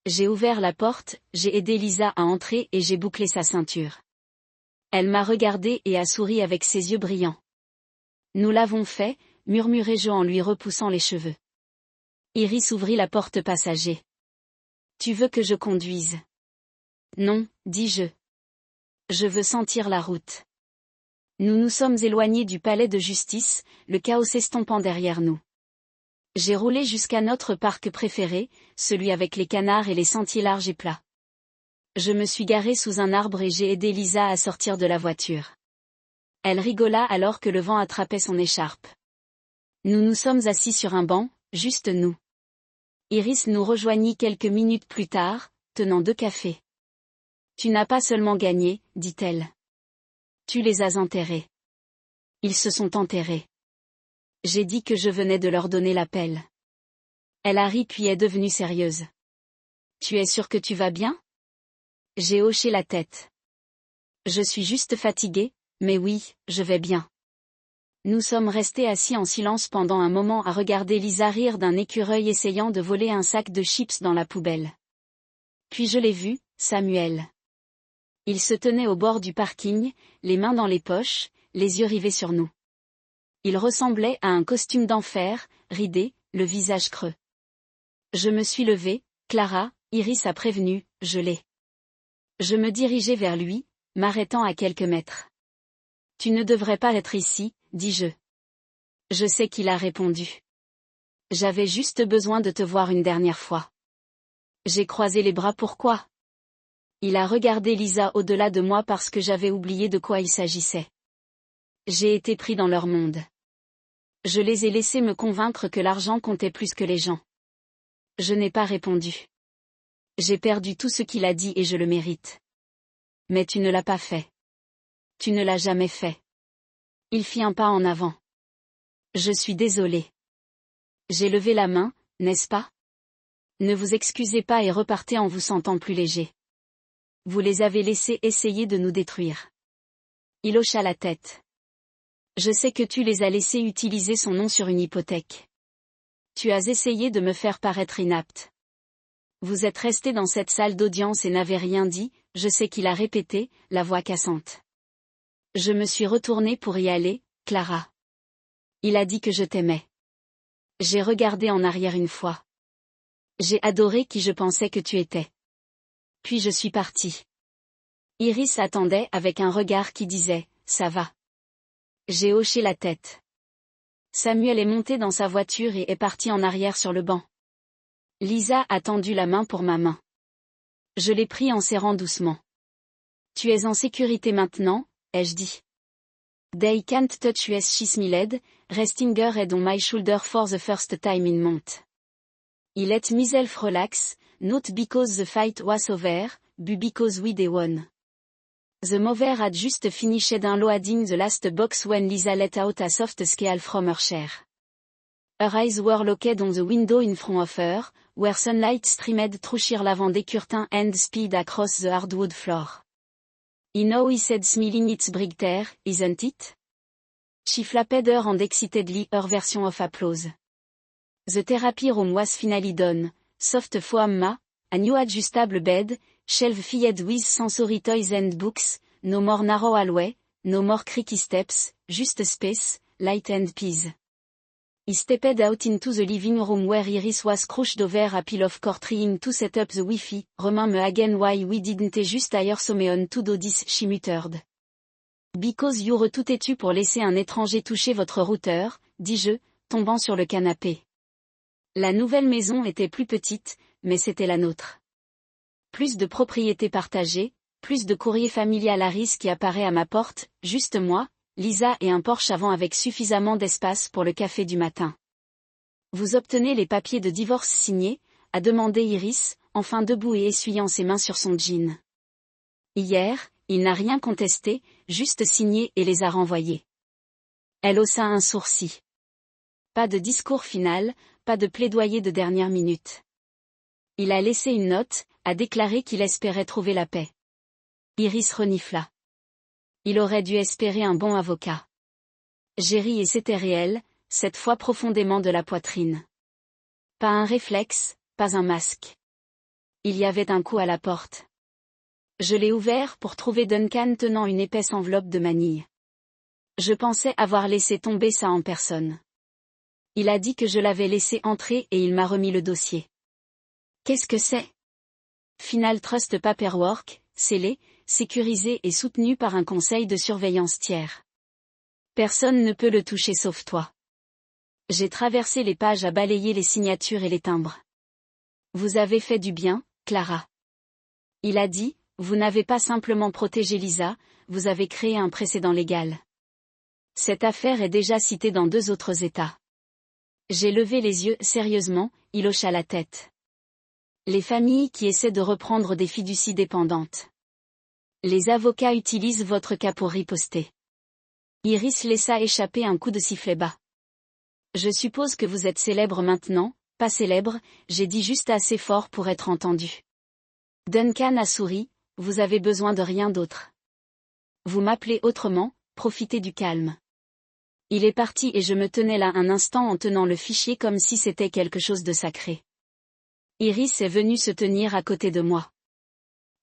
J'ai ouvert la porte, j'ai aidé Lisa à entrer et j'ai bouclé sa ceinture. Elle m'a regardé et a souri avec ses yeux brillants. Nous l'avons fait, murmurai-je en lui repoussant les cheveux. Iris ouvrit la porte passager. Tu veux que je conduise? Non, dis-je. Je veux sentir la route. Nous nous sommes éloignés du palais de justice, le chaos s'estompant derrière nous. J'ai roulé jusqu'à notre parc préféré, celui avec les canards et les sentiers larges et plats. Je me suis garé sous un arbre et j'ai aidé Lisa à sortir de la voiture. Elle rigola alors que le vent attrapait son écharpe. Nous nous sommes assis sur un banc, juste nous. Iris nous rejoignit quelques minutes plus tard, tenant 2 cafés. Tu n'as pas seulement gagné, dit-elle. Tu les as enterrés. Ils se sont enterrés. J'ai dit que je venais de leur donner l'appel. Elle a ri puis est devenue sérieuse. Tu es sûre que tu vas bien? J'ai hoché la tête. Je suis juste fatiguée, mais oui, je vais bien. Nous sommes restés assis en silence pendant un moment à regarder Lisa rire d'un écureuil essayant de voler un sac de chips dans la poubelle. Puis je l'ai vu, Samuel. Il se tenait au bord du parking, les mains dans les poches, les yeux rivés sur nous. Il ressemblait à un costume d'enfer, ridé, le visage creux. Je me suis levée, Clara, Iris a prévenu, je l'ai. Je me dirigeai vers lui, m'arrêtant à quelques mètres. Tu ne devrais pas être ici, dis-je. Je sais qu'il a répondu. J'avais juste besoin de te voir une dernière fois. J'ai croisé les bras pourquoi? Il a regardé Lisa au-delà de moi parce que j'avais oublié de quoi il s'agissait. J'ai été pris dans leur monde. Je les ai laissés me convaincre que l'argent comptait plus que les gens. Je n'ai pas répondu. J'ai perdu tout ce qu'il a dit et je le mérite. Mais tu ne l'as pas fait. Tu ne l'as jamais fait. Il fit un pas en avant. Je suis désolé. J'ai levé la main, n'est-ce pas? Ne vous excusez pas et repartez en vous sentant plus léger. Vous les avez laissés essayer de nous détruire. Il hocha la tête. Je sais que tu les as laissés utiliser son nom sur une hypothèque. Tu as essayé de me faire paraître inapte. Vous êtes resté dans cette salle d'audience et n'avez rien dit, je sais qu'il a répété, la voix cassante. Je me suis retournée pour y aller, Clara. Il a dit que je t'aimais. J'ai regardé en arrière une fois. J'ai adoré qui je pensais que tu étais. Puis je suis partie. Iris attendait avec un regard qui disait, ça va. J'ai hoché la tête. Samuel est monté dans sa voiture et est parti en arrière sur le banc. Lisa a tendu la main pour ma main. Je l'ai pris en serrant doucement. Tu es en sécurité maintenant, ai-je dit. They can't touch us schismiled, resting head on my shoulder for the first time in month. I let myself relax, not because the fight was over, but because we won. The mover had just finished unloading the last box when Lisa let out a soft squeal from her chair. Her eyes were locked on the window in front of her, where sunlight streamed through sheer lavender curtain and spilled across the hardwood floor. I know he said smiling it's brighter, isn't it? She flapped her hand excitedly, her version of applause. The therapy room was finally done, soft foam mat, a new adjustable bed, shelf filled with sensory toys and books, no more narrow hallway, no more creaky steps, just space, light and peace. He stepped out into the living room where Iris was crouched over a pile of cord trying to set up the Wi-Fi. Remind me again why we didn't just hire someone to do this, she muttered. Because you're too têtu pour laisser un étranger toucher votre routeur, dis-je, tombant sur le canapé. La nouvelle maison était plus petite, mais c'était la nôtre. Plus de propriétés partagées, plus de courrier familial Harris qui apparaît à ma porte, juste moi, Lisa et un Porsche avant avec suffisamment d'espace pour le café du matin. Vous obtenez les papiers de divorce signés, a demandé Iris, enfin debout et essuyant ses mains sur son jean. Hier, il n'a rien contesté, juste signé et les a renvoyés. Elle haussa un sourcil. Pas de discours final, pas de plaidoyer de dernière minute. Il a laissé une note, a déclaré qu'il espérait trouver la paix. Iris renifla. Il aurait dû espérer un bon avocat. J'ai ri et c'était réel, cette fois profondément de la poitrine. Pas un réflexe, pas un masque. Il y avait un coup à la porte. Je l'ai ouvert pour trouver Duncan tenant une épaisse enveloppe de manille. Je pensais avoir laissé tomber ça en personne. Il a dit que je l'avais laissé entrer et il m'a remis le dossier. Qu'est-ce que c'est? Final Trust Paperwork, scellé, sécurisé et soutenu par un conseil de surveillance tiers. Personne ne peut le toucher sauf toi. J'ai traversé les pages à balayer les signatures et les timbres. Vous avez fait du bien, Clara. Il a dit, vous n'avez pas simplement protégé Lisa, vous avez créé un précédent légal. Cette affaire est déjà citée dans 2 autres États. J'ai levé les yeux, sérieusement, il hocha la tête. Les familles qui essaient de reprendre des fiducies dépendantes. Les avocats utilisent votre cas pour riposter. Iris laissa échapper un coup de sifflet bas. Je suppose que vous êtes célèbre maintenant, pas célèbre, j'ai dit juste assez fort pour être entendu. Duncan a souri, vous avez besoin de rien d'autre. Vous m'appelez autrement, profitez du calme. Il est parti et je me tenais là un instant en tenant le fichier comme si c'était quelque chose de sacré. Iris est venue se tenir à côté de moi.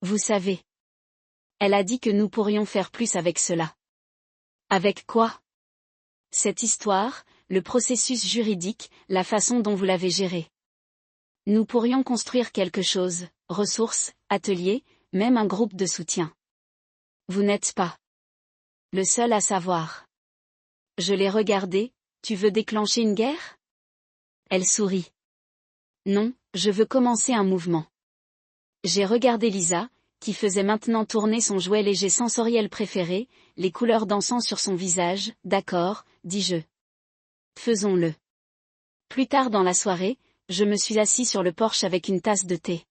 Vous savez. Elle a dit que nous pourrions faire plus avec cela. Avec quoi? Cette histoire, le processus juridique, la façon dont vous l'avez géré. Nous pourrions construire quelque chose, ressources, ateliers, même un groupe de soutien. Vous n'êtes pas le seul à savoir. Je l'ai regardé, tu veux déclencher une guerre? Elle sourit. Non, je veux commencer un mouvement. J'ai regardé Lisa, qui faisait maintenant tourner son jouet léger sensoriel préféré, les couleurs dansant sur son visage, d'accord, dis-je. Faisons-le. Plus tard dans la soirée, je me suis assis sur le porche avec une tasse de thé.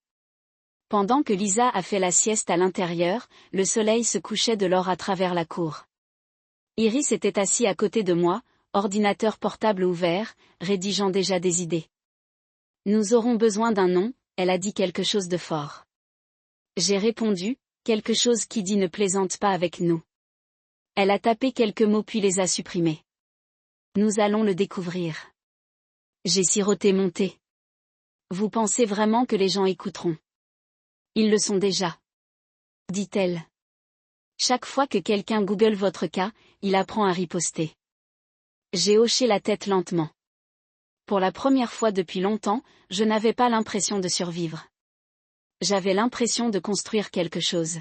Pendant que Lisa a fait la sieste à l'intérieur, le soleil se couchait de l'or à travers la cour. Iris était assis à côté de moi, ordinateur portable ouvert, rédigeant déjà des idées. Nous aurons besoin d'un nom, elle a dit quelque chose de fort. J'ai répondu, quelque chose qui dit ne plaisante pas avec nous. Elle a tapé quelques mots puis les a supprimés. Nous allons le découvrir. J'ai siroté mon thé. Vous pensez vraiment que les gens écouteront? Ils le sont déjà. Dit-elle. Chaque fois que quelqu'un google votre cas, il apprend à riposter. J'ai hoché la tête lentement. Pour la première fois depuis longtemps, je n'avais pas l'impression de survivre. J'avais l'impression de construire quelque chose.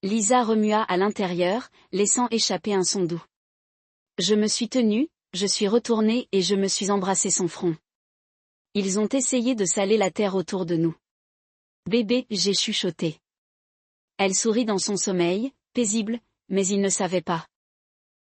Lisa remua à l'intérieur, laissant échapper un son doux. Je me suis tenue, je suis retournée et je me suis embrassé son front. Ils ont essayé de saler la terre autour de nous. Bébé, j'ai chuchoté. Elle sourit dans son sommeil, paisible, mais il ne savait pas.